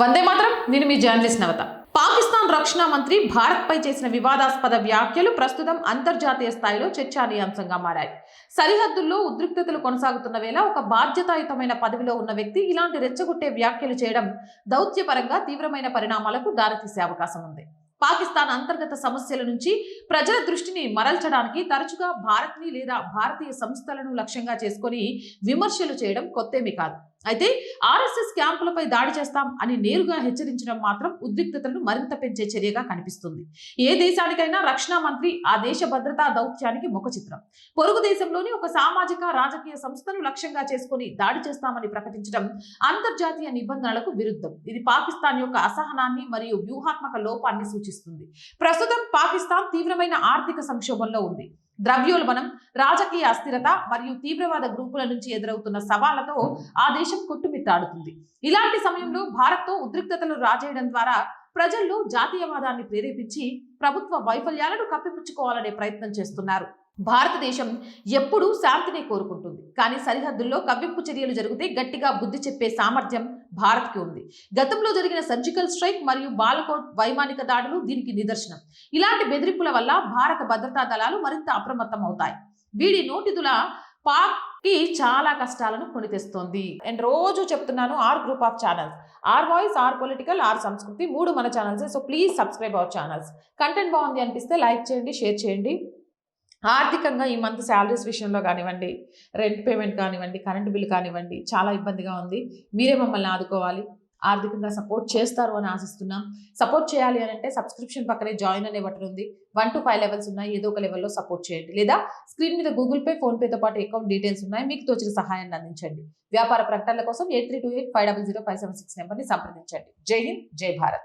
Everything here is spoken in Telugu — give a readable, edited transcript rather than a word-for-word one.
వందే మాత్రం. నేను మీ జర్నలిస్ట్ నవత. పాకిస్తాన్ రక్షణ మంత్రి భారత్ పై చేసిన వివాదాస్పద వ్యాఖ్యలు ప్రస్తుతం అంతర్జాతీయ స్థాయిలో చర్చానీయాంశంగా మారాయి. సరిహద్దుల్లో ఉద్రిక్తతలు కొనసాగుతున్న వేళ ఒక బాధ్యతాయుతమైన పదవిలో ఉన్న వ్యక్తి ఇలాంటి రెచ్చగొట్టే వ్యాఖ్యలు చేయడం దౌత్యపరంగా తీవ్రమైన పరిణామాలకు దారితీసే అవకాశం ఉంది. పాకిస్తాన్ అంతర్గత సమస్యల నుంచి ప్రజల దృష్టిని మరల్చడానికి తరచుగా భారత్ని లేదా భారతీయ సంస్థలను లక్ష్యంగా చేసుకొని విమర్శలు చేయడం కొత్తేమీ కాదు. అయితే ఆర్ఎస్ఎస్ క్యాంపులపై దాడి చేస్తాం అని నేరుగా హెచ్చరించడం మాత్రం ఉద్రిక్తతలను మరింత పెంచే చర్యగా కనిపిస్తుంది. ఏ దేశానికైనా రక్షణ మంత్రి ఆ దేశ భద్రతా దౌత్యానికి ముఖచిత్రం. పొరుగు దేశంలోని ఒక సామాజిక రాజకీయ సంస్థను లక్ష్యంగా చేసుకుని దాడి చేస్తామని ప్రకటించడం అంతర్జాతీయ నిబంధనలకు విరుద్ధం. ఇది పాకిస్తాన్ యొక్క అసహనాన్ని మరియు వ్యూహాత్మక లోపాన్ని సూచిస్తుంది. ప్రస్తుతం పాకిస్తాన్ తీవ్రమైన ఆర్థిక సంక్షోభంలో ఉంది. ద్రవ్యోల్బణం, రాజకీయ అస్థిరత మరియు తీవ్రవాద గ్రూపుల నుంచి ఎదురవుతున్న సవాళ్లతో ఆ దేశం కొట్టుమిట్టాడుతుంది. ఇలాంటి సమయంలో భారత్తో ఉద్రిక్తతలు రాజేయడం ద్వారా ప్రజల్లో జాతీయవాదాన్ని ప్రేరేపించి ప్రభుత్వ వైఫల్యాలను కప్పిపుచ్చుకోవాలనే ప్రయత్నం చేస్తున్నారు. భారతదేశం ఎప్పుడూ శాంతిని కోరుకుంటుంది, కానీ సరిహద్దుల్లో కవ్వింపు చర్యలు జరిగితే గట్టిగా బుద్ధి చెప్పే సామర్థ్యం భారత్కి ఉంది. గతంలో జరిగిన సర్జికల్ స్ట్రైక్ మరియు బాలకోట్ వైమానిక దాడులు దీనికి నిదర్శనం. ఇలాంటి బెదిరింపుల వల్ల భారత భద్రతా దళాలు మరింత అప్రమత్తం అవుతాయి. వీడి నోటిదుల పాక్ కి చాలా కష్టాలను కొని తెస్తోంది. అండ్ రోజు చెప్తున్నాను, our group of channels, our voice, our political, our Sanskriti, 3 మన channels. So please subscribe our channels. Content బాగుంది అనిపిస్తే లైక్ చేయండి, షేర్ చేయండి. ఆర్థికంగా ఈ మంత్ శాలరీస్ విషయంలో కానివ్వండి, రెంట్ పేమెంట్ కానివ్వండి, కరెంట్ బిల్ కానివ్వండి, చాలా ఇబ్బందిగా ఉంది. మీరే మమ్మల్ని ఆదుకోవాలి. ఆర్థికంగా సపోర్ట్ చేస్తారు అని ఆశిస్తున్నాం. సపోర్ట్ చేయాలి అని అంటే సబ్స్క్రిప్షన్ పక్కనే జాయిన్ అనే బటన్ ఉంది. 1 to 5 లెవెల్స్ ఉన్నాయి. ఏదో ఒక లెవెల్లో సపోర్ట్ చేయండి. లేదా స్క్రీన్ మీద గూగుల్ పే, ఫోన్ పేతో పాటు అకౌంట్ డీటెయిల్స్ ఉన్నాయి. మీకు తోచిన సహాయాన్ని అందించండి. వ్యాపార ప్రకటనల కోసం 8328500576 నెంబర్ని సంప్రదించండి. జై హింద్, జై భారత్.